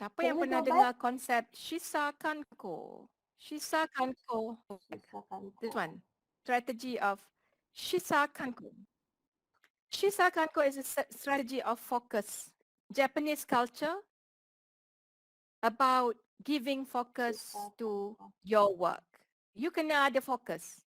Siapa Can yang you pernah go back? dengar konsep Shisakanko? Shisakanko. This Shisakanko. one. Strategy of Shisakanko. Shisakanko is a strategy of focus. Japanese culture about giving focus to Shisakanko. your work. You kena ada focus.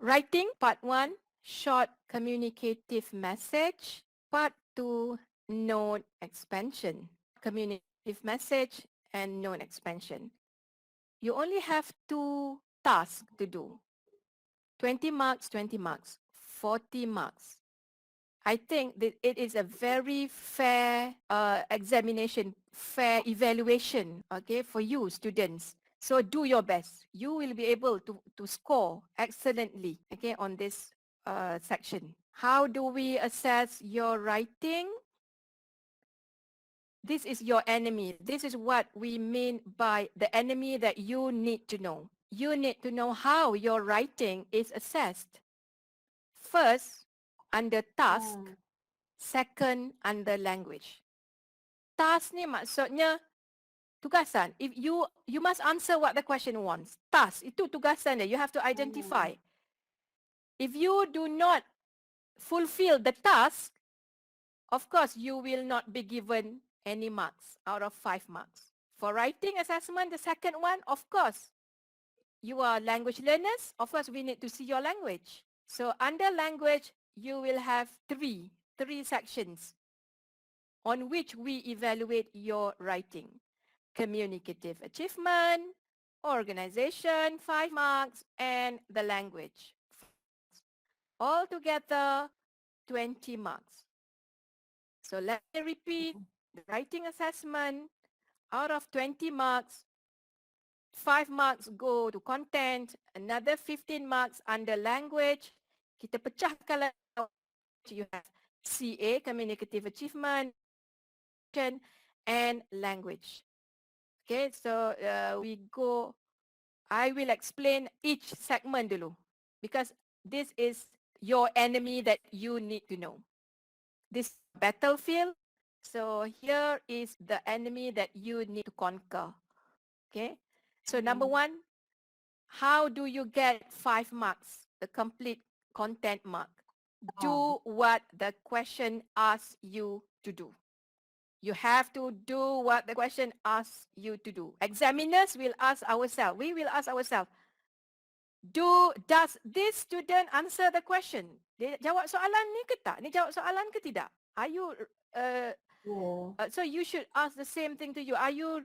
Writing, part 1, short communicative message. Part 2, note expansion. Communicative message and note expansion. You only have 2 tasks to do. 20 marks, 20 marks, 40 marks. I think that it is a very fair examination, fair evaluation, okay, for you students. So do your best. You will be able to score excellently, okay, on this section. How do we assess your writing? This is your enemy. This is what we mean by the enemy that you need to know. You need to know how your writing is assessed. First, under task. Second, under language. Task ni maksudnya tugasan. If you must answer what the question wants. Task itu tugasan dia. You have to identify. If you do not fulfill the task, of course you will not be given any marks out of 5 marks. For writing assessment, the second one, of course, you are language learners. Of course, we need to see your language. So under language, you will have three sections on which we evaluate your writing. Communicative achievement, organization, 5 marks, and the language. Altogether, 20 marks. So let me repeat, the writing assessment, out of 20 marks, 5 marks go to content, another 15 marks under language. Kita pecahkan you have CA, communicative achievement, and language. Okay, so we go, I will explain each segment dulu because this is your enemy that you need to know. This battlefield, so here is the enemy that you need to conquer. Okay, so number 1, how do you get 5 marks, the complete content mark? Do what the question asks you to do. You have to do what the question asks you to do. Examiners will ask ourselves, we will ask ourselves, does this student answer the question? Dia jawab soalan ni ke tak? Ni jawab soalan ke tidak? Are you, so you should ask the same thing to you. Are you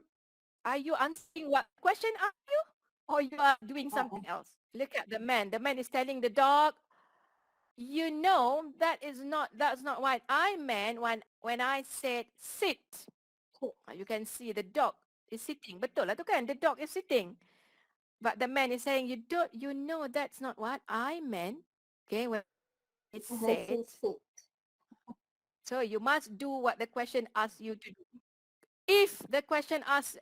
answering what question asked you? Or you are doing something else? Look at the man. The man is telling the dog, you know, that's not what I meant when I said sit. You can see the dog is sitting. Betul lah tu kan? The dog is sitting. But the man is saying, you know that's not what I meant. Okay, when it said. So you must do what the question asks you to do. If the question asks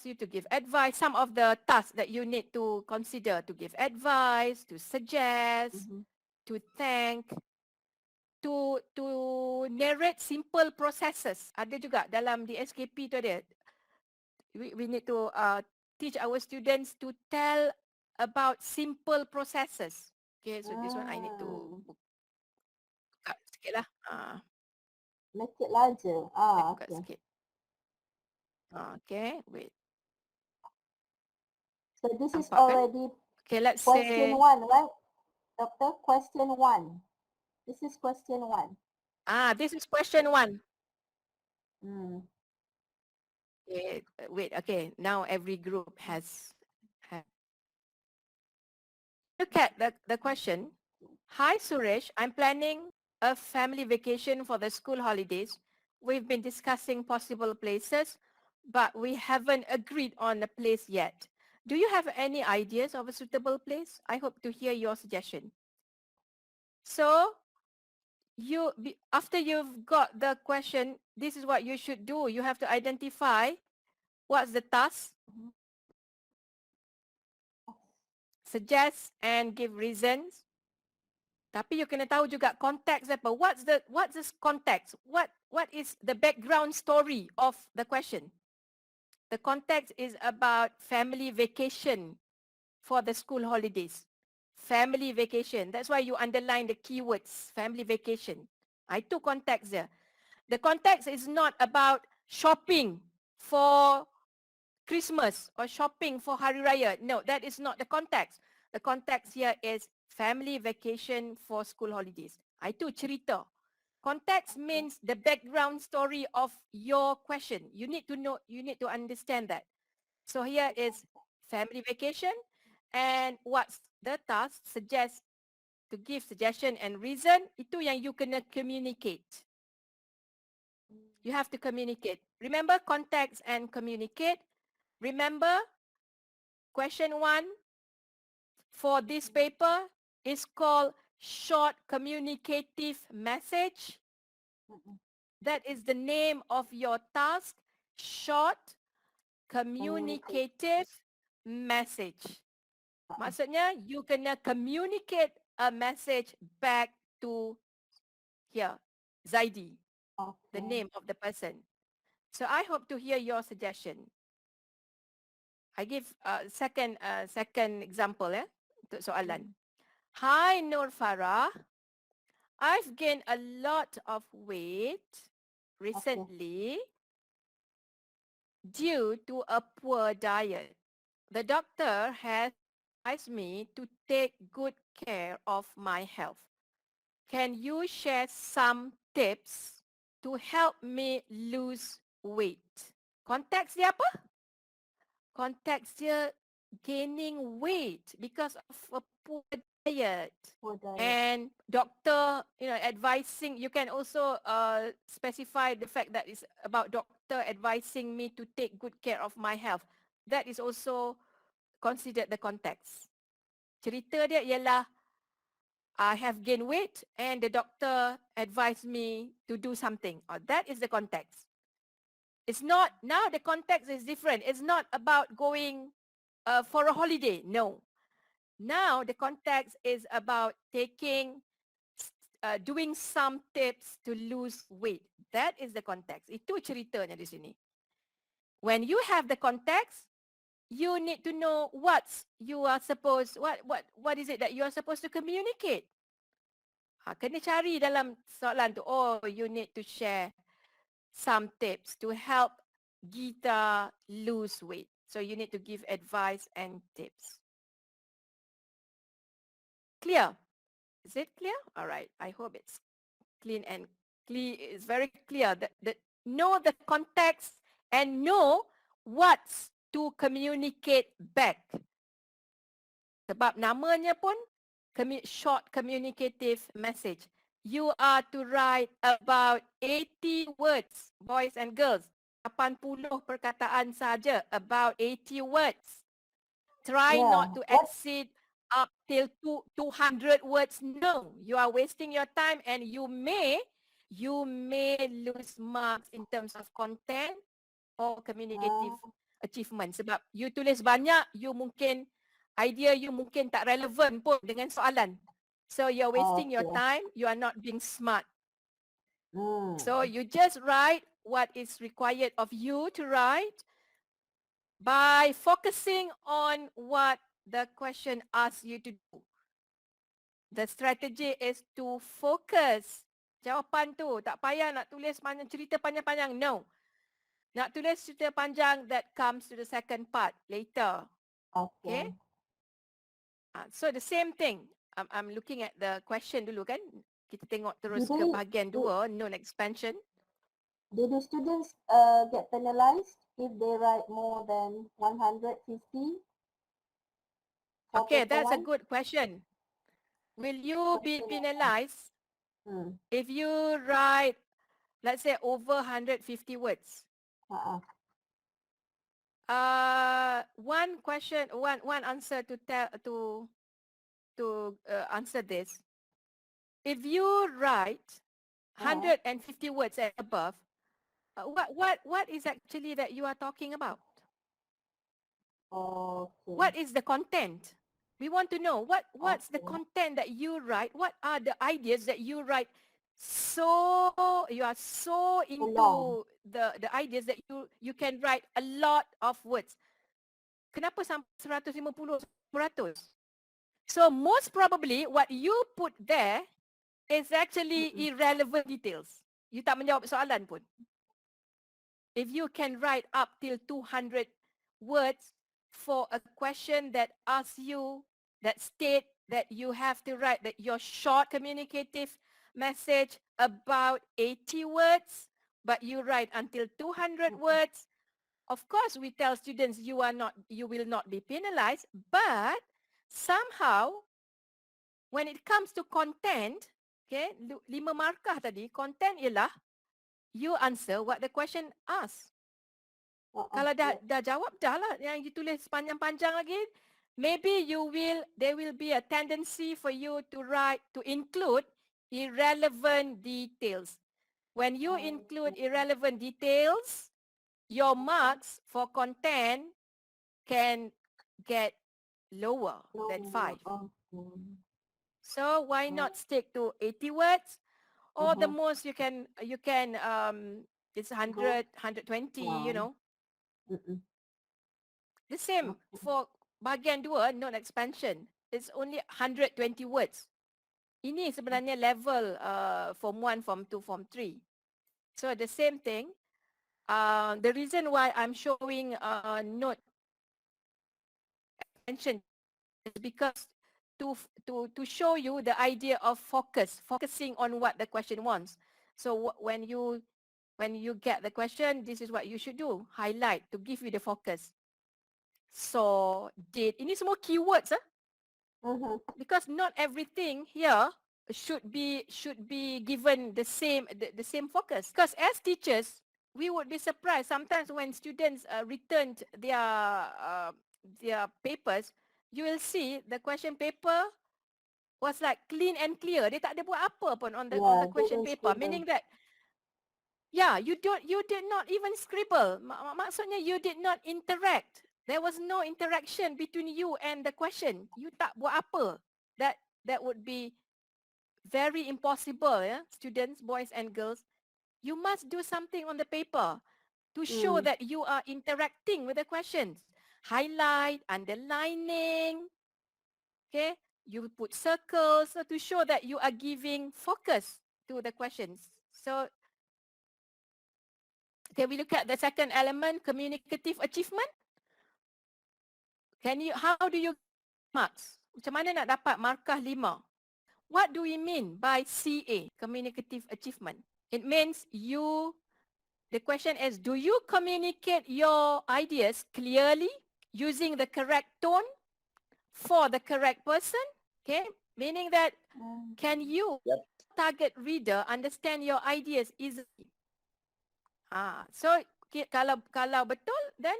you to give advice, some of the tasks that you need to consider to give advice, to suggest, to thank, to narrate simple processes. Ada juga dalam di SKP tu ada. We need to teach our students to tell about simple processes. Okay, so this one I need to buka sikit lah. Make it larger. Buka sikit. Okay, wait. So this is Nampak kan? already Okay, let's question say 1, right? Doctor, question 1. This is question 1. This is question 1. Okay, wait, okay. Now every group has look at the question. Hi Suresh, I'm planning a family vacation for the school holidays. We've been discussing possible places, but we haven't agreed on a place yet. Do you have any ideas of a suitable place? I hope to hear your suggestion. So after you've got the question, this is what you should do. You have to identify what's the task, suggest and give reasons. Tapi you kena tahu juga konteks apa. What's the context? What is the background story of the question? The context is about family vacation for the school holidays. Family vacation. That's why you underline the keywords, family vacation. Itu context dia. The context is not about shopping for Christmas or shopping for Hari Raya. No, that is not the context. The context here is family vacation for school holidays. Itu cerita. Context means the background story of your question. You need to know, you need to understand that. So here is family vacation, and what's the task? Suggest, to give suggestion and reason. Itu yang you kena communicate. You have to communicate. Remember context and communicate. Remember question 1 for this paper is called short communicative message. That is the name of your task. Short communicative message. Maksudnya you kena communicate a message back to here, Zaidi, the name of the person. So I hope to hear your suggestion. I give second example untuk soalan. Hi Nur Farah, I've gained a lot of weight recently due to a poor diet. The doctor has advised me to take good care of my health. Can you share some tips to help me lose weight? Konteks dia apa? Konteks dia gaining weight because of a poor diet. And doctor, advising, you can also specify the fact that it's about doctor advising me to take good care of my health. That is also considered the context. Cerita dia ialah I have gained weight and the doctor advised me to do something. That is the context. It's not, now the context is different. It's not about going for a holiday. No. Now the context is about doing some tips to lose weight. That is the context. Itu ceritanya di sini. When you have the context, you need to know what is it that you are supposed to communicate. Kena cari dalam soalan tu. Oh, you need to share some tips to help Gita lose weight. So you need to give advice and tips. Clear? Is it clear? All right. I hope it's clean and clear. It's very clear that know the context and know what to communicate back. Sebab namanya pun short communicative message. You are to write about 80 words, boys and girls. 80 perkataan saja, about 80 words. Try not to exceed up till 200 words. No, you are wasting your time and you may lose marks in terms of content or communicative achievement. Sebab you tulis banyak, idea you mungkin tak relevan pun dengan soalan. So you're wasting your time, you are not being smart. So you just write what is required of you to write by focusing on what the question asks you to do. The strategy is to focus. Jawapan tu, tak payah nak tulis cerita panjang-panjang. No. Nak tulis cerita panjang, that comes to the second part later. Okay? So the same thing. I'm looking at the question dulu kan. Kita tengok terus ke bahagian 2, known expansion. Do the students get penalized if they write more than 150? Okay, that's a good question. Will you be penalized if you write, let's say, over 150 words? One question, one answer to answer this. If you write 150 words and above, what is actually that you are talking about? What is the content? We want to know what's the Okay. content that you write, what are the ideas that you write. So you are so Long. into the ideas that you can write a lot of words. Kenapa sampai 150 100? So most probably what you put there is actually Mm-mm. irrelevant details. You tak menjawab soalan pun. If you can write up till 200 words for a question that asks you, that state that you have to write that your short communicative message about 80 words, but you write until 200 Mm-mm. words, of course we tell students you will not be penalized, but somehow when it comes to content, okay, 5 markah tadi, content ialah you answer what the question asks. Kalau Yeah. dah jawab dah lah yang ditulis panjang-panjang lagi, maybe there will be a tendency for you to include irrelevant details. When you include Okay. irrelevant details, your marks for content can get lower than 5. Okay. So why not stick to 80 words, or the Uh-huh. most you can it's Go. 100, 120, you Wow. know. Mm-mm. The same Okay. for bahagian 2, note expansion. It's only 120 words. Ini sebenarnya level form 1, form 2, form 3. So the same thing. The reason why I'm showing note expansion is because to show you the idea of focusing on what the question wants. So when you get the question, this is what you should do. Highlight to give you the focus. So did, ini semua keywords Mm-hmm. because not everything here should be given the same focus. Because as teachers, we would be surprised sometimes when students returned their papers. You will see the question paper was like clean and clear. Dia tak ada buat apa pun on Yeah, the they question don't paper. scribble. Meaning that, yeah, you did not even scribble. Maksudnya you did not interact. There was no interaction between you and the question. You tak buat apa. That would be very impossible, yeah, students, boys and girls. You must do something on the paper to show Mm. that you are interacting with the questions. Highlight, underlining, okay? You put circles to show that you are giving focus to the questions. So, okay, we look at the second element, communicative achievement. How do you marks? Macam mana nak dapat markah 5? What do we mean by CA, communicative achievement? It means the question is, do you communicate your ideas clearly using the correct tone for the correct person? Okay, meaning that can you, target reader, understand your ideas easily? So kalau betul, then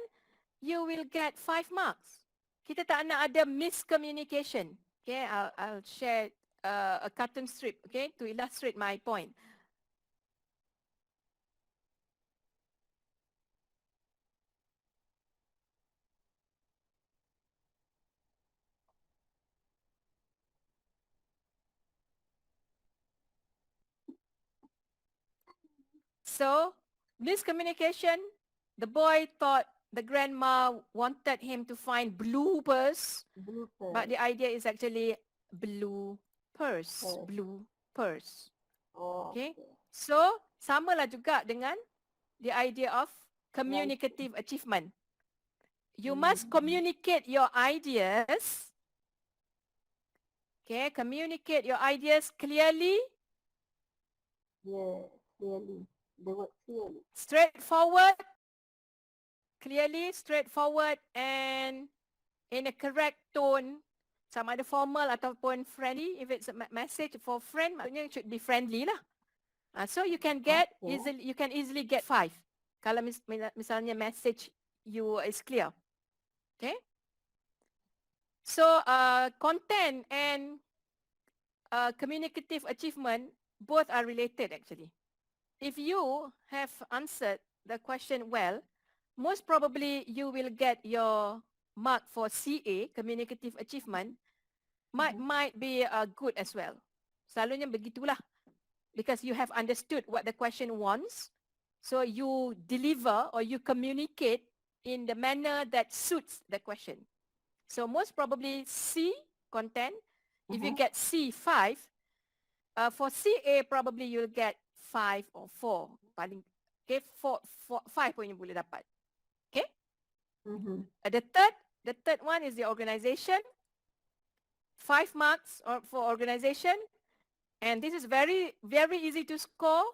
you will get 5 marks. Kita tak nak ada miscommunication. Okay, I'll share a cartoon strip, okay, to illustrate my point. So, miscommunication, the boy thought the grandma wanted him to find blue purse, Bloopers. but the idea is actually blue purse, Purse. blue purse. Oh, Okay, okay. so samalah juga dengan the idea of communicative achievement. You must communicate your ideas. Okay, communicate your ideas clearly, Yes, clearly. The word clearly. straightforward, and in a correct tone. Sama ada formal ataupun friendly. If it's a message for friend, maksudnya it should be friendly lah. So you can easily get 5. Kalau misalnya message you is clear. Okay. So content and communicative achievement both are related actually. If you have answered the question well, most probably you will get your mark for CA, communicative achievement, might be good as well. Selalunya begitulah, because you have understood what the question wants, so you deliver or you communicate in the manner that suits the question. So most probably C content. If you get C 5, for CA probably you'll get 5 or 4. Paling okay, 5 pun you boleh dapat. Okay. The third one is the organization. 5 marks for organization, and this is very easy to score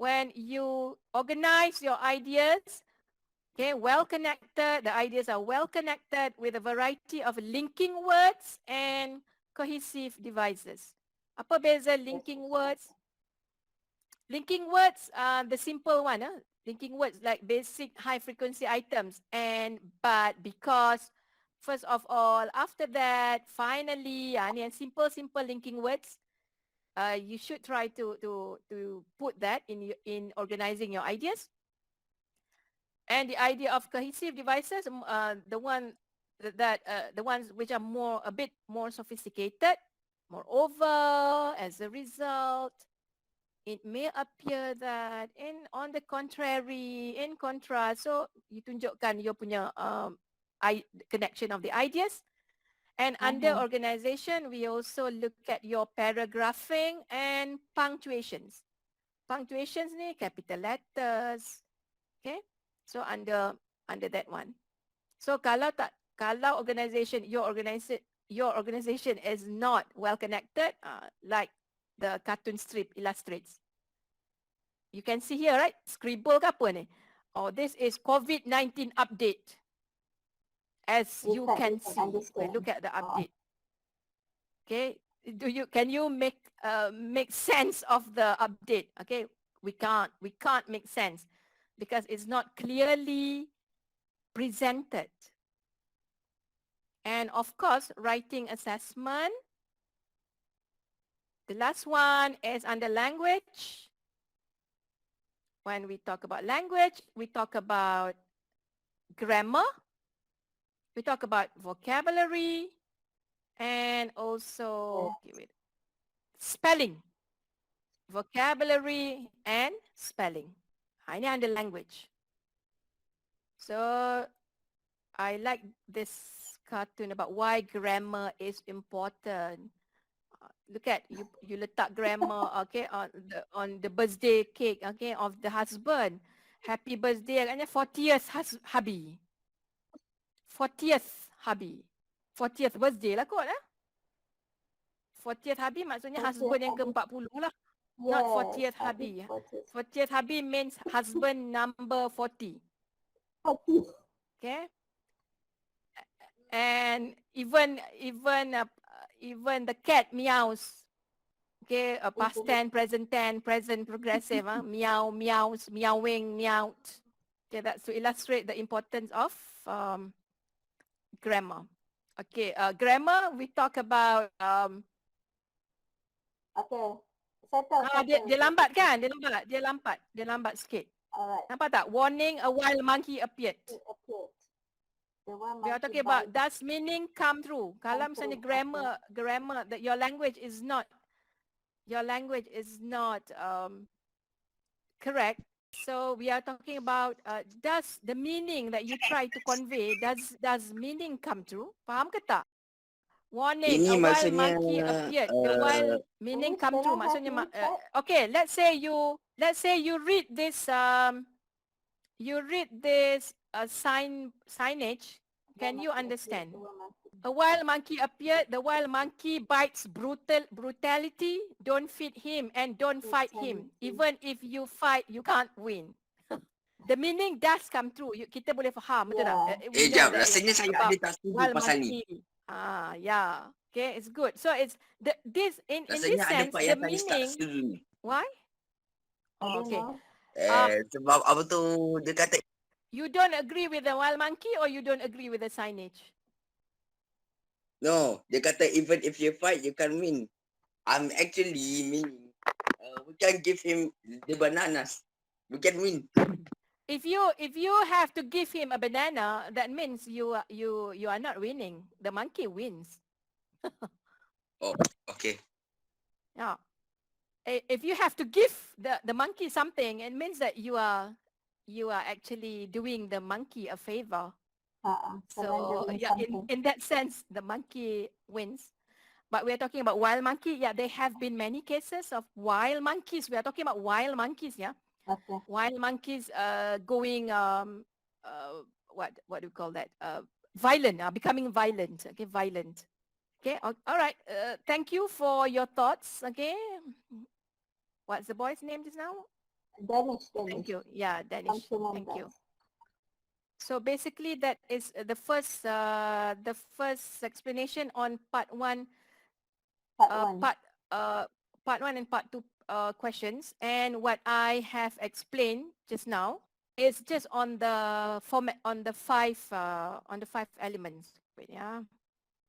when you organize your ideas. Okay, well connected. The ideas are well connected with a variety of linking words and cohesive devices. Apa beza linking words? Linking words are the simple one. Linking words like basic high frequency items, and but because first of all, after that, finally, ni yang simple linking words. You should try to put that in organizing your ideas. And the idea of cohesive devices, the ones which are a bit more sophisticated. Moreover, as a result, it may appear that on the contrary, in contrast, so you tunjukkan you punya connection of the ideas. And under organization, we also look at your paragraphing and punctuations. Punctuations ni capital letters. Okay. So under that one. So kalau your organization is not well connected, like the cartoon strip illustrates. You can see here, right? Scribble ke apa ni? Oh, this is COVID-19 update. As you can see, look at the update. Okay, can you make sense of the update? Okay, we can't make sense because it's not clearly presented. And of course, writing assessment. The last one is under language. When we talk about language, we talk about grammar. We talk about vocabulary and also spelling. Vocabulary and spelling. Ini under language. So I like this cartoon about why grammar is important. Look at you letak grammar, okay, on the birthday cake, okay, of the husband. Happy birthday agaknya 40th hubby. 40th hubby. 40th birthday lah kot 40th hubby maksudnya husband yang ke-40 lah. Not 40th hubby. 40th hubby means husband number 40. Okay. And even the cat meows. Okay, past tense, present tense, present progressive. Meow, meows, meowing, meowed. Okay, that's to illustrate the importance of grammar. Okay, grammar, we talk about okay. Settle. Dia lambat kan? Dia lambat sikit. Alright. Nampak tak? Warning, a wild monkey appeared. We are talking about does meaning come through. Kalau misalnya grammar that your language is not correct. So we are talking about does the meaning that you try to convey, does meaning come through? Faham ke tak? Warning, Ini a wild maksudnya, monkey appeared. The wild meaning come through. Maksudnya, okay, let's say you read this signage. Can you understand? A wild monkey appeared. The wild monkey bites brutality. Don't feed him and don't fight him. Even if you fight, you can't win. The meaning does come through. Kita boleh faham, betul tak? Jap, rasanya saya ada tak setuju pasal ni. Yeah. Okay, it's good. So it's this in this sense the meaning. Why? Oh, okay. Sebab apa tu dia kata. You don't agree with the wild monkey or you don't agree with the signage? No, dia kata even if you fight, you can win. I'm actually meaning we can give him the bananas. We can win. If you have to give him a banana, that means you are not winning. The monkey wins. Oh, okay. Yeah. If you have to give the monkey something, it means that you are actually doing the monkey a favor. So Surrendering yeah, something. in that sense, the monkey wins. But we're talking about wild monkey. Yeah, there have been many cases of wild monkeys. We are talking about wild monkeys. Yeah, Okay. wild monkeys going what do you call that? Violent, becoming violent. Okay, violent. Okay, all right. Thank you for your thoughts. Okay, what's the boy's name just now? Danish. Thank you. Yeah, Come Danish. to Thank you. Mumtaz. So basically, that is the first explanation on part one, Part one. part one and part two questions. And what I have explained just now is just on the format on the five elements. Wait, yeah,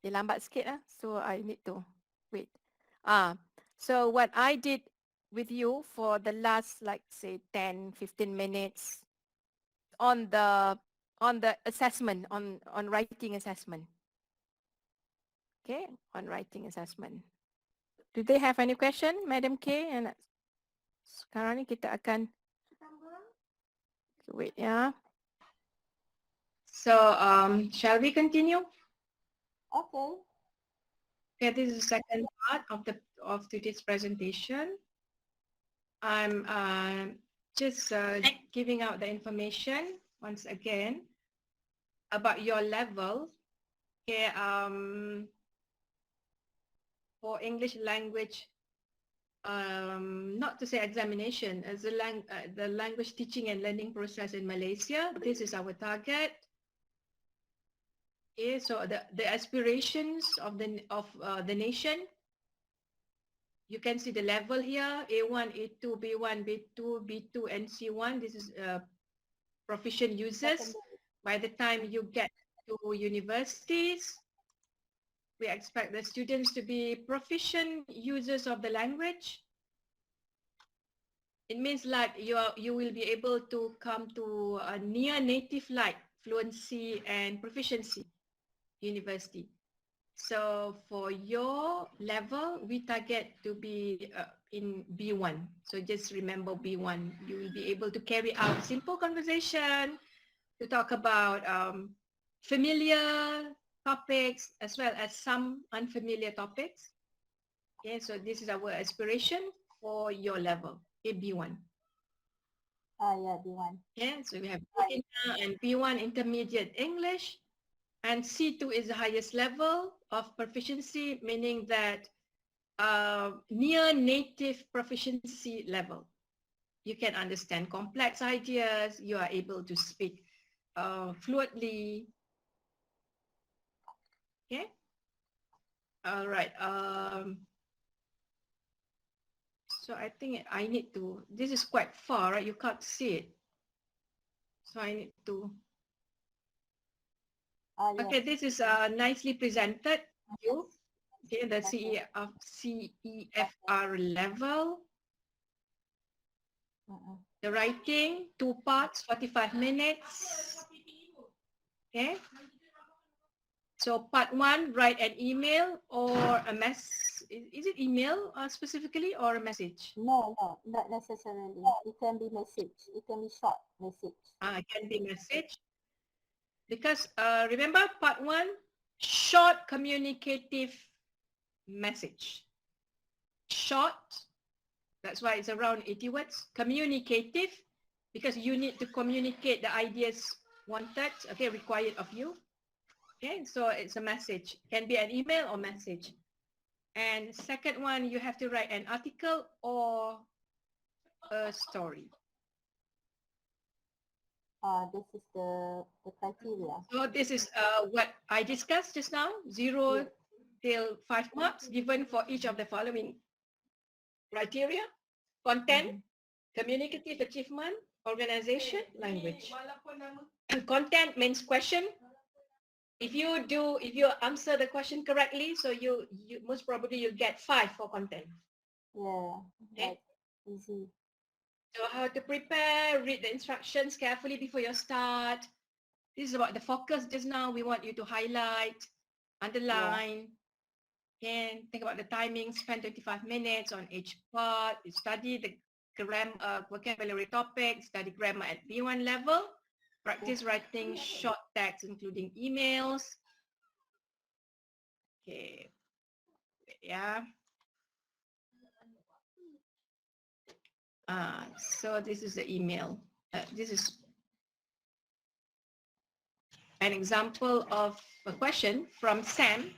dia lambat sikit lah. So I need to wait. So what I did with you for the last, like, say 10-15 minutes on the assessment, on writing assessment. Okay, on writing assessment. Do they have any question, Madam K? And sekarang ni kita akan wait, yeah. So shall we continue? Okay. Okay, this is the second part of today's presentation. I'm just giving out the information once again about your level. Okay, for English language, not to say examination, as the language teaching and learning process in Malaysia, this is our target. Okay, so the aspirations of the nation. You can see the level here: A1, A2, B1, B2, B2, and C1. This is proficient users. By the time you get to universities, we expect the students to be proficient users of the language. It means like you will be able to come to a near native like fluency and proficiency university. So for your level, we target to be in B1. So just remember B1. You will be able to carry out simple conversation, to talk about familiar topics as well as some unfamiliar topics. Okay, so this is our aspiration for your level, okay, B1. Yeah, B1. Okay, so we have beginner and B1 intermediate English. And C2 is the highest level of proficiency, meaning that near native proficiency level. You can understand complex ideas, you are able to speak fluently. Okay. All right. So I think I need to, this is quite far, right? You can't see it. So I need to, Yes. okay, this is nicely presented. You. Okay, the CEFR level. The writing, 2 parts, 45 minutes. Okay. So part 1, write an email or a is it email specifically or a message? No, not necessarily. It can be message. It can be short message. It can be message. Because remember part 1, short communicative message. Short, that's why it's around 80 words. Communicative, because you need to communicate the ideas wanted, okay, required of you. Okay, so it's a message. Can be an email or message. And second one, you have to write an article or a story. This is the criteria. So this is what I discussed just now, 0 till 5 marks given for each of the following criteria: content, communicative achievement, organization, language. Content means question. If you answer the question correctly, so you most probably you'll get 5 for content. Yeah, Okay. That's easy. So how to prepare, read the instructions carefully before you start. This is about the focus just now. We want you to highlight, underline. And think about the timing, spend 25 minutes on each part, study the vocabulary topic, study grammar at B1 level, practice writing short text including emails. Okay, yeah. So this is the email. This is an example of a question from Sam.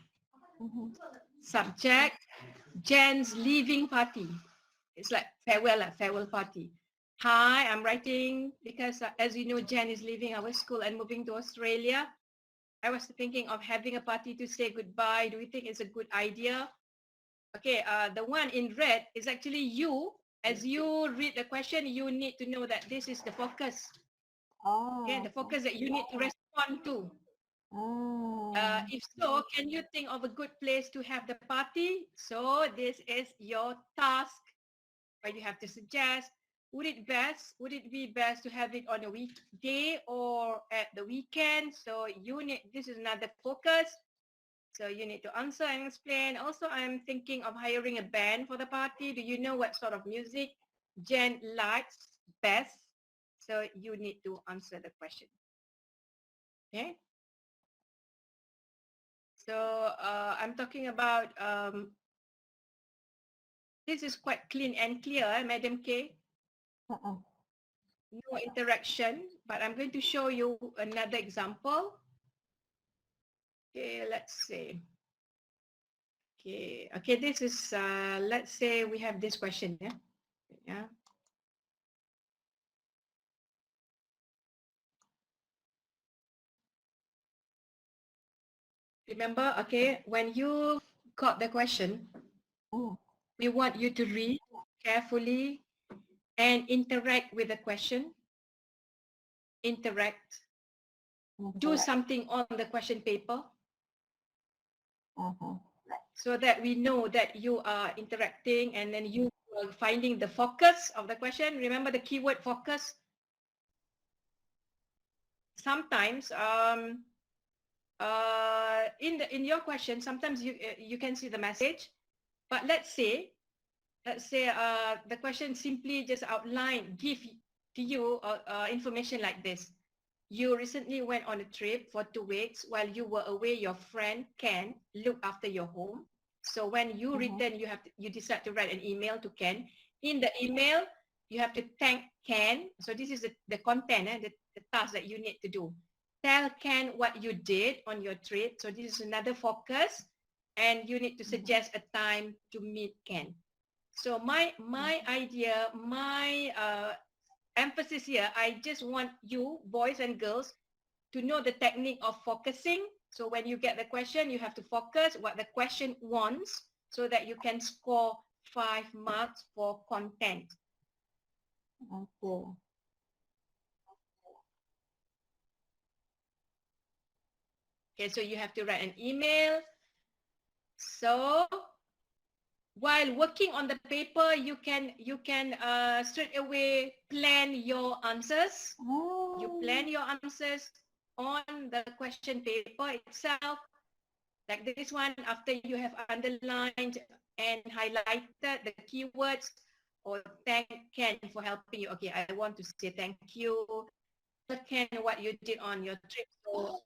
Subject, Jen's leaving party. It's like farewell party. Hi, I'm writing because as you know, Jen is leaving our school and moving to Australia. I was thinking of having a party to say goodbye. Do you think it's a good idea? Okay, the one in red is actually you. As you read the question, you need to know that this is the focus. Okay, the focus that you need to respond to. If so, can you think of a good place to have the party? So this is your task where you have to suggest, would it be best to have it on a weekday or at the weekend? So this is another focus. So you need to answer and explain. Also, I'm thinking of hiring a band for the party. Do you know what sort of music Jen likes best? So you need to answer the question. Okay. So I'm talking about, this is quite clean and clear, Madam K. No interaction, but I'm going to show you another example. Okay, let's see. Okay, this is, let's say we have this question, yeah. Remember, okay, when you got the question, we want you to read carefully and interact with the question. Interact. Do something on the question paper. So that we know that you are interacting and then you are finding the focus of the question. Remember the keyword focus? Sometimes in your question, sometimes you can see the message, but let's say the question simply just give to you information like this. You recently went on a trip for 2 weeks. While you were away, your friend Ken looked after your home. So when you return, you decide to write an email to Ken. In the email, you have to thank Ken. So this is the content, the task that you need to do. Tell Ken what you did on your trip. So this is another focus, and you need to suggest a time to meet Ken. So my idea, my emphasis here, I just want you, boys and girls, to know the technique of focusing. So when you get the question, you have to focus what the question wants so that you can score 5 marks for content. Okay. Okay, so you have to write an email. So while working on the paper, you can straight away plan your answers. You plan your answers on the question paper itself. Like this one, after you have underlined and highlighted the keywords, or thank Ken for helping you. Okay, I want to say thank you, Ken, what you did on your trip. So,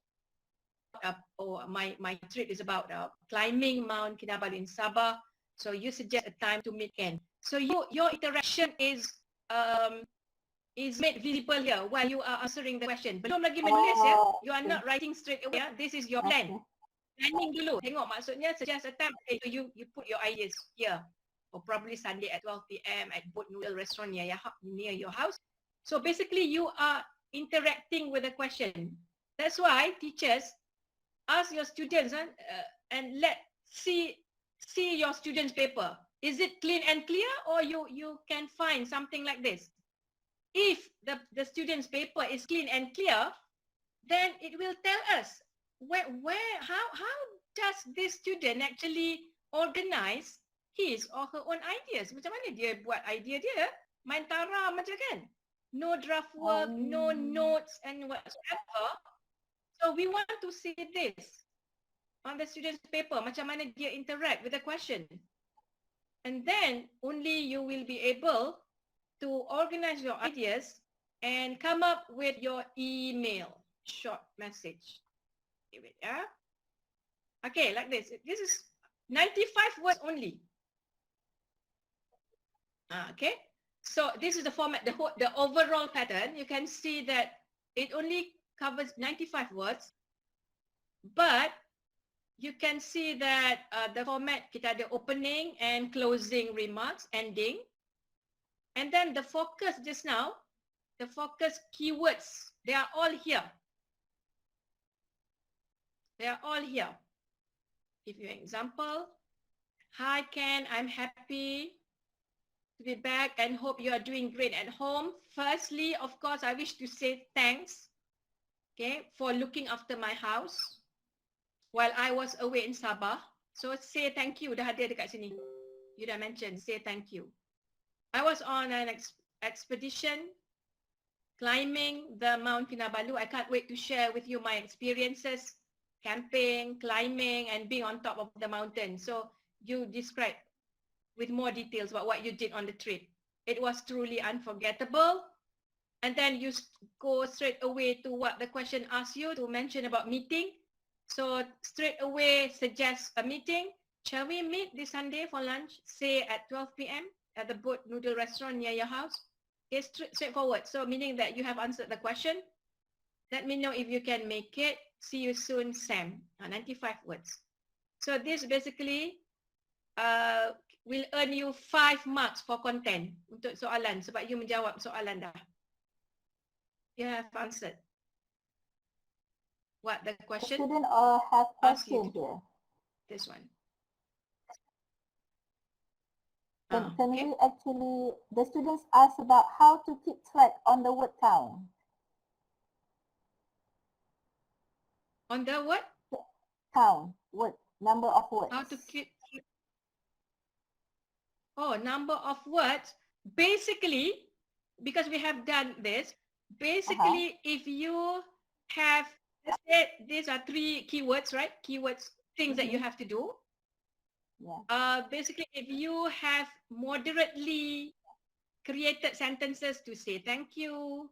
my trip is about climbing Mount Kinabalu in Sabah. So you suggest a time to meet Ken. So your interaction is made visible here while you are answering the question. Belum lagi menulis ya. You are not writing straight away. This is your plan. Planning dulu. Tengok maksudnya suggest a time. Okay, so you put your ideas here. Or probably Sunday at 12 p.m. at Boat Noodle restaurant near your house. So basically you are interacting with the question. That's why teachers ask your students and see your students' paper. Is it clean and clear, or you can find something like this? If the student's paper is clean and clear, then it will tell us how does this student actually organize his or her own ideas. Macam mana dia buat idea dia? Main taram macam kan? No draft work, no notes and whatsoever. So we want to see this. on the student's paper, macam mana dia interact with the question. And then only you will be able to organize your ideas and come up with your email, short message. Okay, wait, yeah. Okay, like this. This is 95 words only. Okay. So this is the format, the overall pattern. You can see that it only covers 95 words, but you can see that the format, kita ada opening and closing remarks, ending. And then the focus just now, the focus keywords, they are all here. They are all here. Give you an example. Hi Ken, I'm happy to be back and hope you are doing great at home. Firstly, of course, I wish to say thanks, okay, for looking after my house while I was away in Sabah. So say thank you, dah ada dekat sini. You dah mention, say thank you. I was on an expedition climbing the Mount Kinabalu. I can't wait to share with you my experiences, camping, climbing, and being on top of the mountain. So you describe with more details about what you did on the trip. It was truly unforgettable. And then you go straight away to what the question asks you to mention about meeting. So straight away suggest a meeting. Shall we meet this Sunday for lunch, say at 12 p.m. at the Boat Noodle restaurant near your house? Okay, straightforward. So meaning that you have answered the question. Let me know if you can make it. See you soon, Sam. 95 words. So this basically will earn you 5 marks for content untuk soalan sebab you menjawab soalan dah. You have answered what the question. The student have ask you question to do. here. This one. Can Okay. we actually, the students ask about how to keep track on the word count. On the what? Count, word, number of words. How to keep. Oh, number of words. Basically, because we have done this, basically if you have, let's say these are 3 keywords, right? Keywords, things that you have to do. Yeah. Basically, if you have moderately created sentences to say thank you,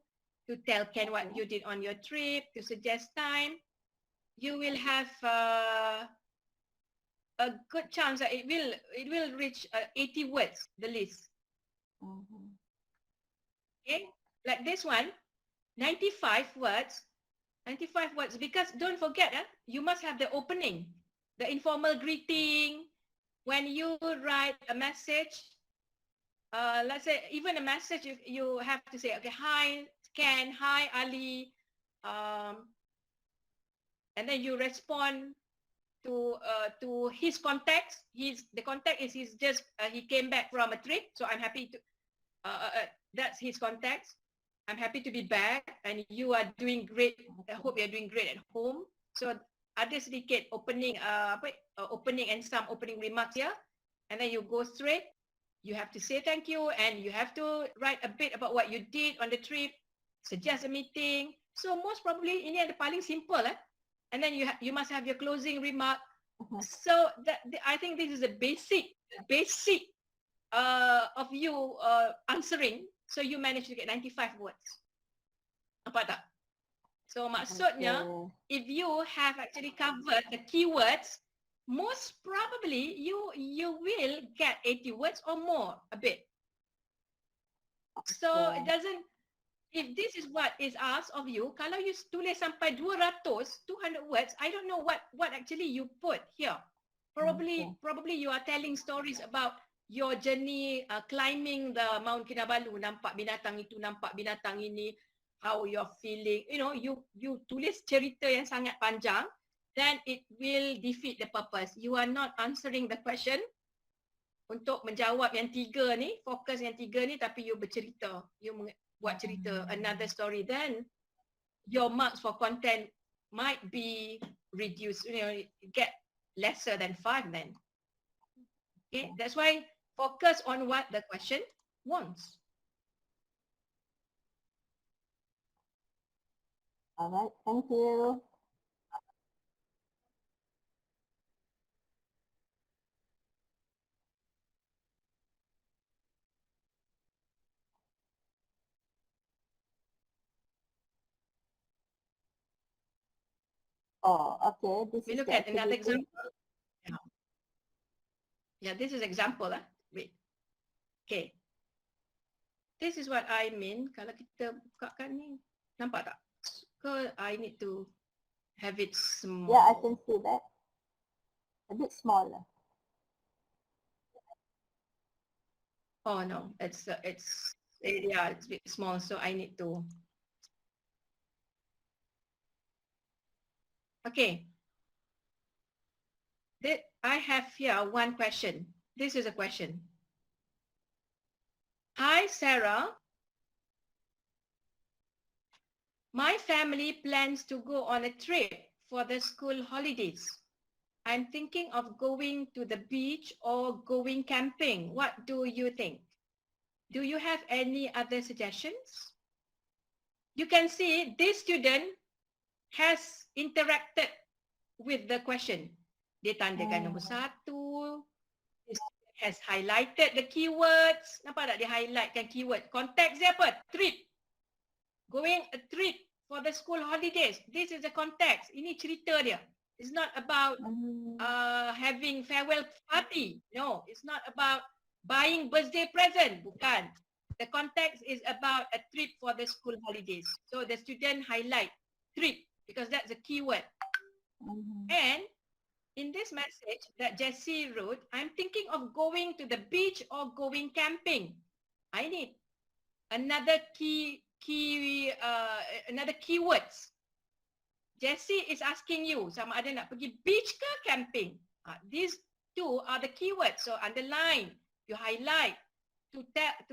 to tell Ken what you did on your trip, to suggest time, you will have a good chance that it will reach 80 words, the list. Okay, like this one, 95 words. 95 words, because don't forget, you must have the opening, the informal greeting. When you write a message, let's say even a message, you have to say, okay, hi Ken, hi Ali, and then you respond to his context. The context is he came back from a trip, so I'm happy to. That's his context. I'm happy to be back, and you are doing great. I hope you are doing great at home. So ada sedikit opening, opening and some opening remarks here, and then you go straight. You have to say thank you, and you have to write a bit about what you did on the trip, suggest a meeting. So most probably ini ada paling simple, and then you must have your closing remark. So I think this is a basic of you answering. So you manage to get 95 words. Nampak tak? So maksudnya, if you have actually covered the keywords, most probably you will get 80 words or more, a bit. So it doesn't, if this is what is asked of you, kalau you tulis sampai 200 words, I don't know what actually you put here. Probably you are telling stories about your journey climbing the Mount Kinabalu, nampak binatang itu, nampak binatang ini, how you're feeling. You know, you tulis cerita yang sangat panjang, then it will defeat the purpose. You are not answering the question untuk menjawab yang 3 ni, fokus yang 3 ni, tapi you bercerita, you buat cerita, another story, then your marks for content might be reduced, you know, get lesser than 5 then. Okay, that's why focus on what the question wants. All right, thank you. Oh, okay. This We is look the at another activity. example. Yeah, yeah, this is example. Wait. Okay. This is what I mean. Kalau kita bukakan ni, nampak tak? Ke I need to have it small? Yeah, I can see that. A bit smaller. Oh no, it's yeah, it's a bit small, so I need to. Okay. I have here one question. This is a question. Hi, Sarah. My family plans to go on a trip for the school holidays. I'm thinking of going to the beach or going camping. What do you think? Do you have any other suggestions? You can see this student has interacted with the question. Dia tandakan nombor 1. This student has highlighted the keywords. Nampak tak dia highlightkan keyword? Konteks dia apa? Trip. Going a trip for the school holidays. This is the context. Ini cerita dia. It's not about having farewell party. No, it's not about buying birthday present. Bukan. The context is about a trip for the school holidays. So the student highlight trip because that's a keyword. And in this message that Jessie wrote, I'm thinking of going to the beach or going camping. I need another another keywords. Jessie is asking you, sama ada nak pergi beach ke camping? These two are the keywords. So underline, you highlight to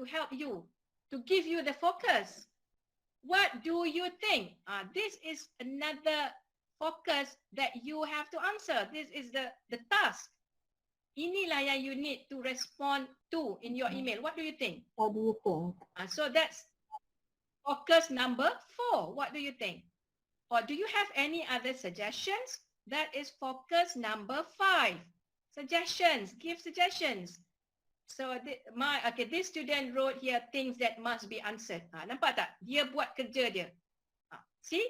help you, to give you the focus. What do you think? This is another focus that you have to answer. This is the task. Inilah yang you need to respond to in your email. What do you think? What do you think? So that's focus number 4. What do you think? Or do you have any other suggestions? That is focus number 5. Suggestions, give suggestions. So this student wrote here things that must be answered. Nampak tak? Dia buat kerja dia. See?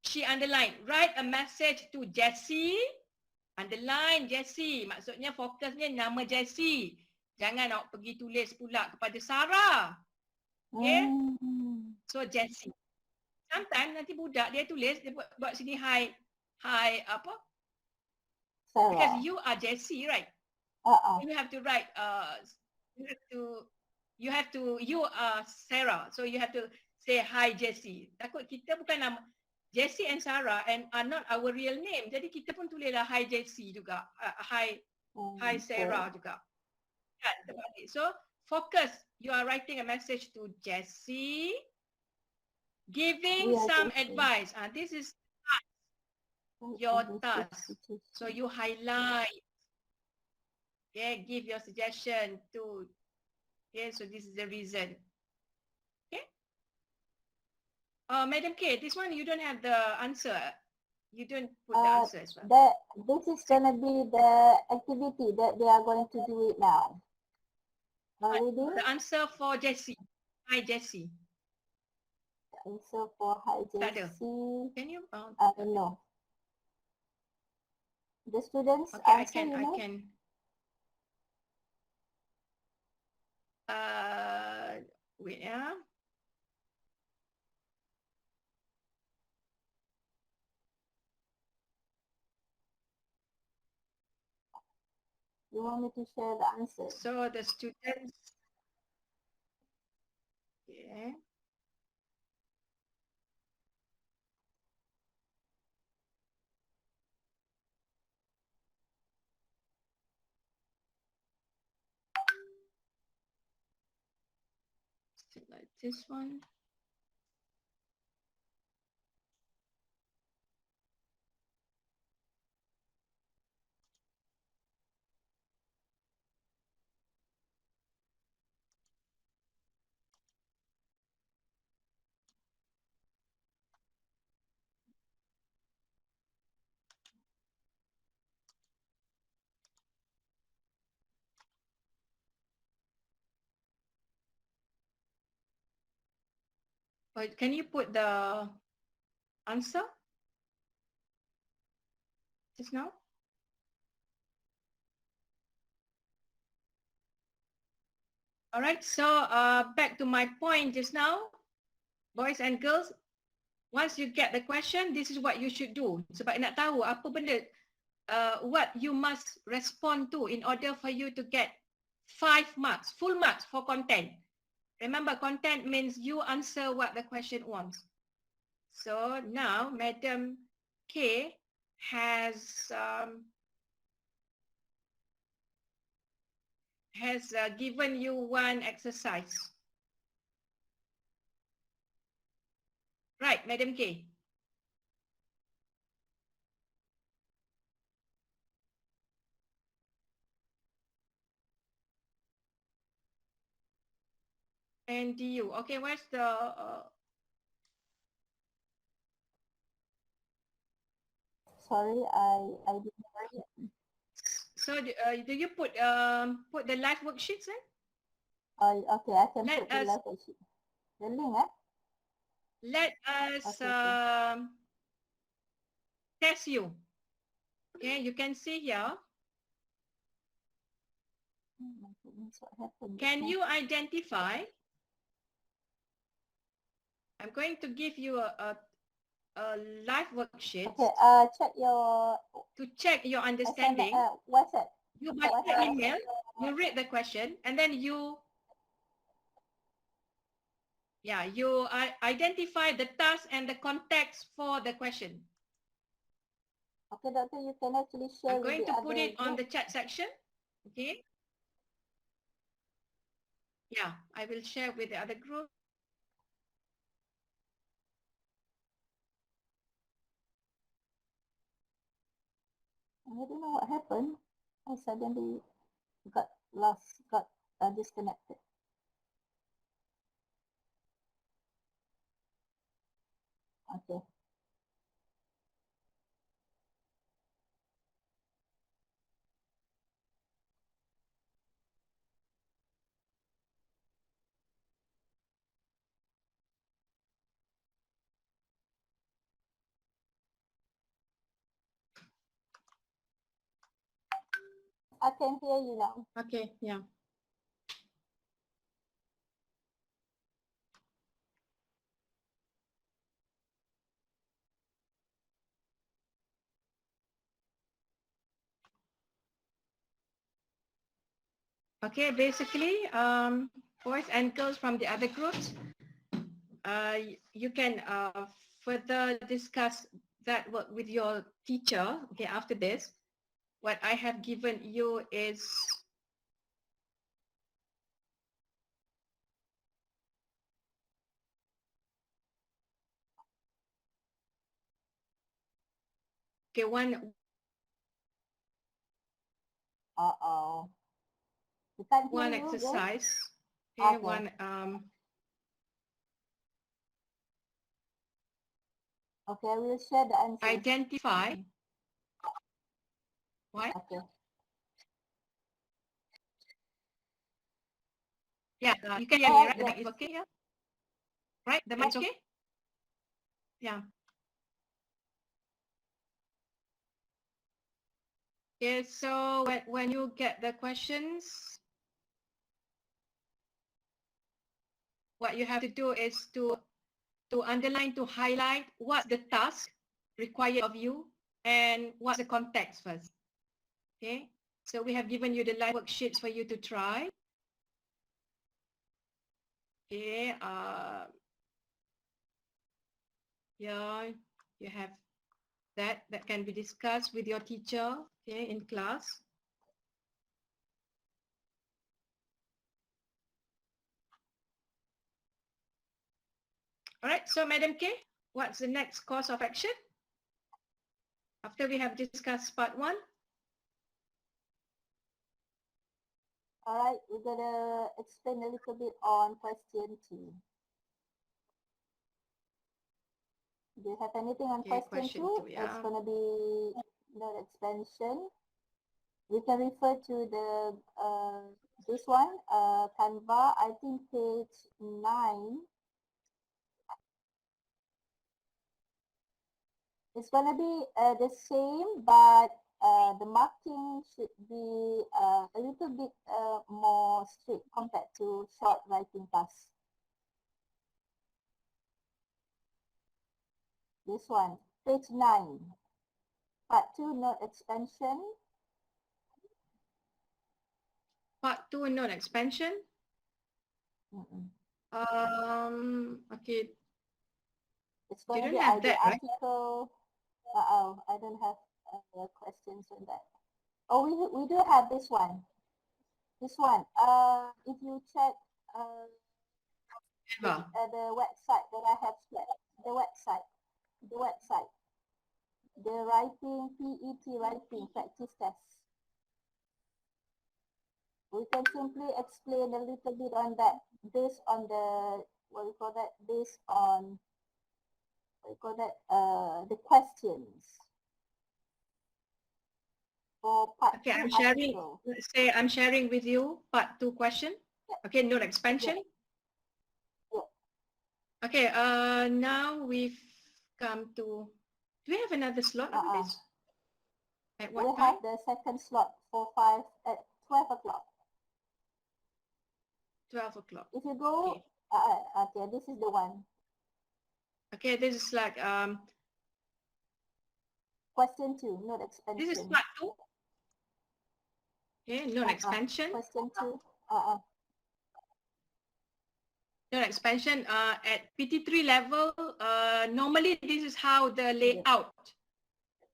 She underlined. Write a message to Jessie. Underline Jessie. Maksudnya fokusnya nama Jessie. Jangan awak pergi tulis pula kepada Sarah. Okay? So Jessie. Sometimes nanti budak dia tulis, dia buat sini hi apa? Sarah. Because you are Jessie, right? You have to write you are Sarah. So you have to say hi Jessie. Takut kita bukan nama Jessie and Sarah and are not our real name. Jadi kita pun tulislah hi Jessie juga. Hi Sarah juga. Kan? So focus. You are writing a message to Jessie. Giving some advice. This is your task. So you highlight. Okay, give your suggestion to. Okay, so this is the reason. Okay. Madam K, this one you don't have the answer. You don't put the answer as well. This is gonna be the activity that they are going to do it now. Already? The answer for Jessie. Hi Jessie. Answer for hi Jessie. Can you? No. The students Okay, answer, I can. Wait, yeah. You want me to share the answer? So the students. Yeah. Like this one. But can you put the answer? just now? All right, so back to my point just now, boys and girls, once you get the question, this is what you should do. Sebab nak tahu apa benda, what you must respond to in order for you to get 5 marks, full marks for content. Remember, content means you answer what the question wants. So now, Madam K has given you one exercise. Right, Madam K. NDU. Okay, where's the Sorry, I didn't hear it. so do you put the live worksheets in? Okay, I can Let put the us- live worksheet. The link, eh? Let us Okay. test you. Okay, you can see here. Oh my goodness, what happened? Can you identify? I'm going to give you a live worksheet Okay, check your to check your SMS, understanding. WhatsApp. You baca the email, you read the question, and then you identify the task and the context for the question. Okay, doctor, you can actually share I'm with going the to put other it on the group. chat section. Okay. Yeah, I will share with the other group. I don't know what happened. I suddenly got disconnected. Okay. I can hear you now. Okay, yeah. Okay, basically, boys and girls from the other groups, you can further discuss that work with your teacher. Okay, after this, what I have given you is okay, one We can't hear one you, girls. exercise. Okay, Okay. one Okay, I will share the answers. identify. What? Okay. Yeah, you can hear me, right? The Yes. mic is okay, yeah? Right, the mic is okay? Yeah. Okay, so when you get the questions, what you have to do is to underline, to highlight what's the task required of you and what's the context first. Okay, so we have given you the live worksheets for you to try. Okay, yeah, you have that can be discussed with your teacher, okay, in class. All right, so Madam K, what's the next course of action? After we have discussed part 1. All right, we're gonna explain a little bit on question 2. Do you have anything on Okay, question question 2? 2, yeah. It's gonna be the expansion. We can refer to the this one, Canva, I think page 9. It's gonna be the same, but the marking should be a little bit more strict compared to short writing tasks. This one, page 9, part 2, note expansion. Part 2, note expansion. Okay, It's you going to don't be have the that, right? article. I don't have questions on that. Oh, we do have this one. This one. If you check Eva. the website that I have shared, the website, the writing PET writing practice test. We can simply explain a little bit on that based on the what we call that based on what we call that the questions for part Okay, 2 I'm sharing. article. Let's say I'm sharing with you part 2 question. Okay, note expansion. Yeah. Okay, now we've come to, do we have another slot on this? At what We time? have the second slot for 5 at 12 o'clock. 12 o'clock. If you go, Okay. Okay, this is the one. Okay, this is like, Question 2, note expansion. this is part 2. Okay, note expansion. Question 2. Note expansion at PT3 level, normally this is how the layout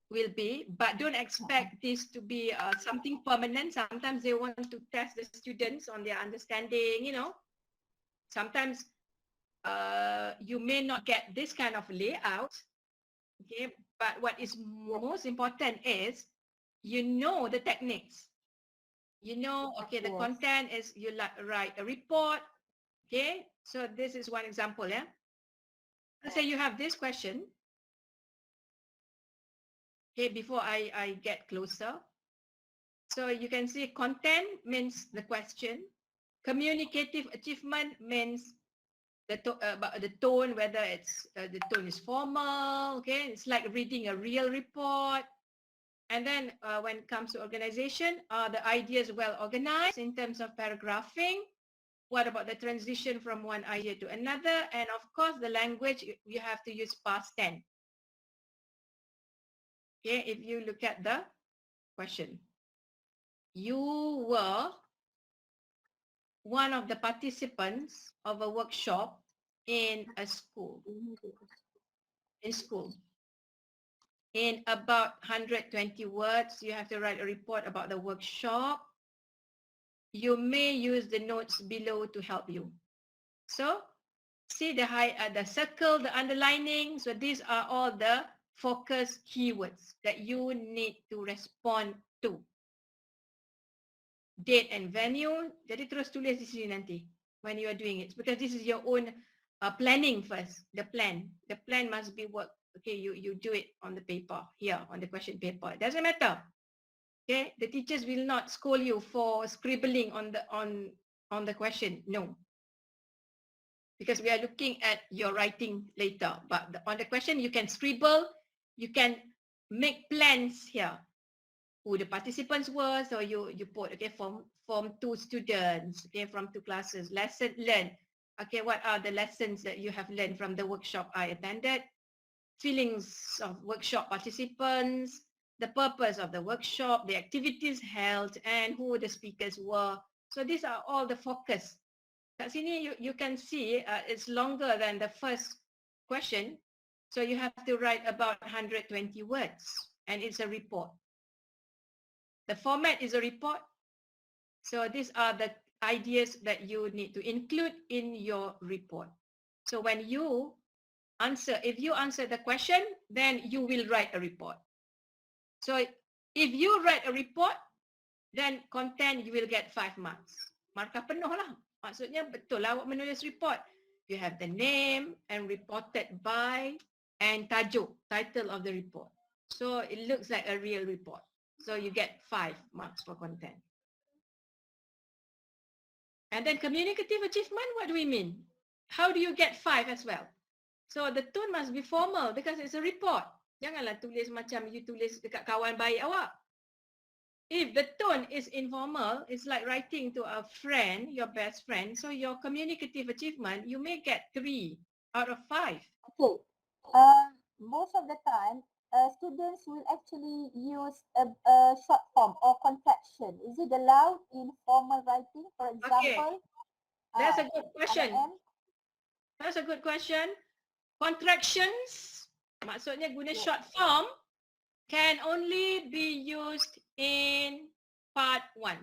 will be, but don't expect this to be something permanent. Sometimes they want to test the students on their understanding, you know. Sometimes you may not get this kind of layout, okay, but what is most important is you know the techniques. You know, okay, the Yes. content is you write a report, okay. So this is one example, yeah. Let's say you have this question. Okay, before I get closer. So you can see content means the question. Communicative achievement means the about the tone, whether it's the tone is formal, okay? It's like reading a real report. And then when it comes to organization, are the ideas well organized in terms of paragraphing? What about the transition from one idea to another? And of course, the language, you have to use past tense. Okay, if you look at the question. You were one of the participants of a workshop in a school. In about 120 words, you have to write a report about the workshop. You may use the notes below to help you. So, see the circle, the underlining. So these are all the focus keywords that you need to respond to. Date and venue. Jadi terus tulis di sini nanti when you are doing it, because this is your own planning first. The plan must be work. Okay, you do it on the paper here on the question paper. It doesn't matter. Okay, the teachers will not scold you for scribbling on the question. No, because we are looking at your writing later. But on the question, you can scribble. You can make plans here. Who the participants were, so you put, okay, from 2 students, okay, from 2 classes, lesson learned, okay, what are the lessons that you have learned from the workshop I attended, feelings of workshop participants, the purpose of the workshop, the activities held, and who the speakers were. So these are all the focus. Kat sini you can see it's longer than the first question, so you have to write about 120 words, and it's a report. The format is a report. So these are the ideas that you need to include in your report. So when you answer, if you answer the question, then you will write a report. So if you write a report, then content you will get 5 marks. Markah penuh lah. Maksudnya betul lah awak menulis report. You have the name and reported by and tajuk, title of the report. So it looks like a real report. So you get 5 marks for content. And then communicative achievement, what do we mean? How do you get 5 as well? So the tone must be formal because it's a report. Janganlah tulis macam you tulis dekat kawan baik awak. If the tone is informal, it's like writing to a friend, your best friend. So your communicative achievement, you may get 3 out of 5. Okay. Most of the time, students will actually use a short form or contraction. Is it allowed in formal writing? For example, That's a good question. I am. That's a good question. Contractions, maksudnya guna Yeah. short form, can only be used in part 1.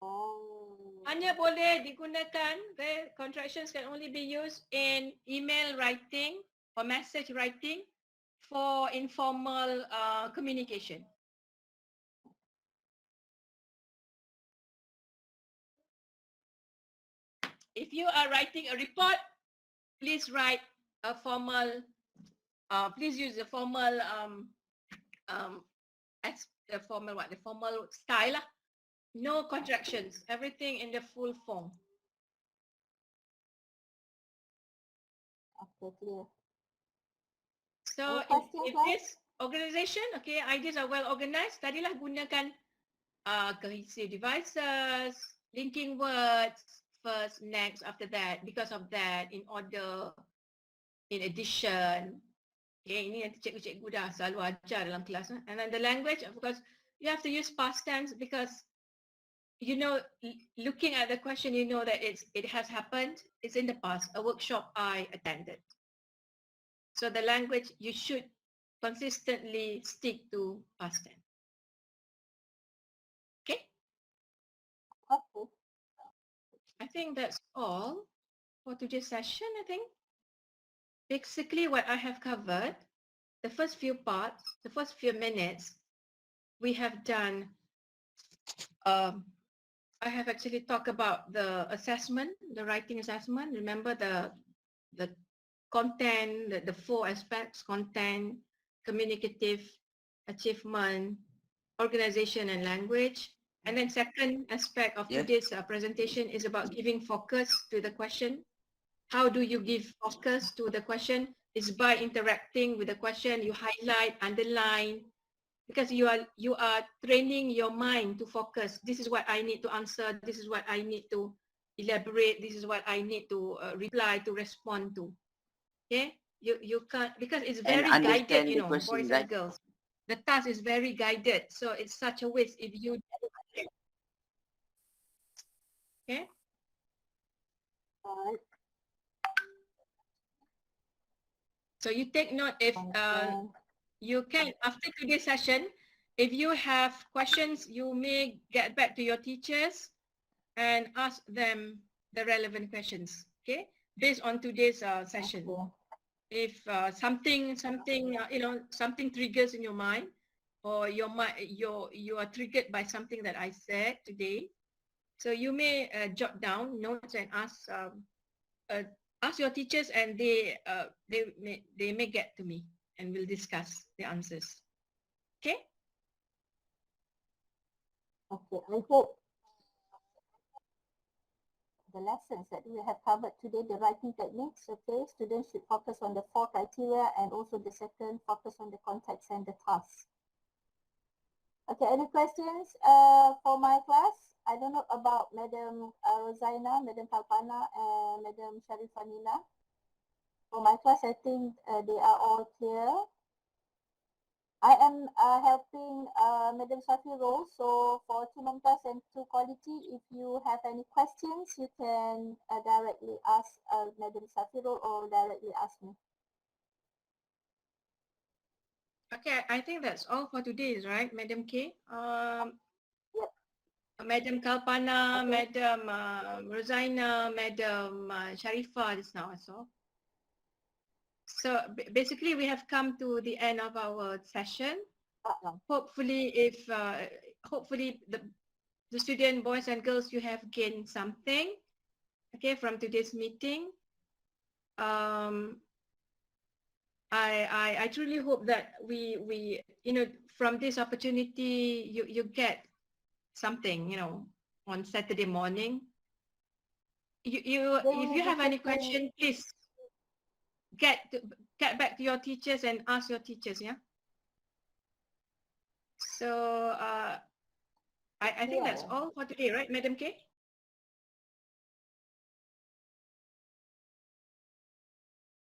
Oh. Hanya boleh digunakan, the contractions can only be used in email writing or message writing for informal communication. If you are writing a report, please write a formal, please use the formal, the formal style lah. No contractions, everything in the full form. Okay, clear. So Any questions, if this organization, okay, ideas are well organized, tadilah gunakan cohesive devices, linking words, first, next, after that, because of that, in order, in addition. Okay, ini nanti cikgu-cikgu dah selalu ajar dalam kelas. And then the language, of course, you have to use past tense because, you know, looking at the question, you know that it has happened. It's in the past, a workshop I attended. So the language, you should consistently stick to past tense. Okay? Okay. I think that's all for today's session, I think. Basically what I have covered, the first few parts, the first few minutes, we have done, I have actually talked about the assessment, the writing assessment. Remember the content, the 4 aspects, content, communicative, achievement, organization and language. And then second aspect of today's presentation is about giving focus to the question. How do you give focus to the question? Is by interacting with the question, you highlight, underline, because you are training your mind to focus. This is what I need to answer. This is what I need to elaborate. This is what I need to reply, to respond to. Okay, you can't, because it's very guided, you know, boys and girls. The task is very guided, so it's such a waste if you. Okay. Alright. So you take note if you can, after today's session, if you have questions, you may get back to your teachers and ask them the relevant questions, okay, based on today's session. Okay. If something you know, something triggers in your mind, or you are triggered by something that I said today, so you may jot down notes and ask your teachers, and they may get to me and we'll discuss the answers. Okay? Okay, I hope the lessons that we have covered today, the writing techniques, okay, students should focus on the 4 criteria, and also the second, focus on the context and the task. Okay, any questions for my class? I don't know about Madam Rosaina, Madam Kalpana, and Madam Sharifanina. For my class, I think they are all clear. I am helping Madam Khairul. So for 2 class and 2 quality, if you have any questions, you can directly ask Madam Khairul or directly ask me. Okay, I think that's all for today, right, Madam K? Yep. Madam Kalpana, Okay. Madam Rosaina, Madam Sharifa just now I saw. So basically we have come to the end of our session. Hopefully hopefully the student, boys and girls, you have gained something, okay, from today's meeting. I truly hope that we you know, from this opportunity you get something, you know, on Saturday morning. If you have any question, please get back to your teachers and ask your teachers, yeah? So I think that's Yeah. all for today, right, Madam K?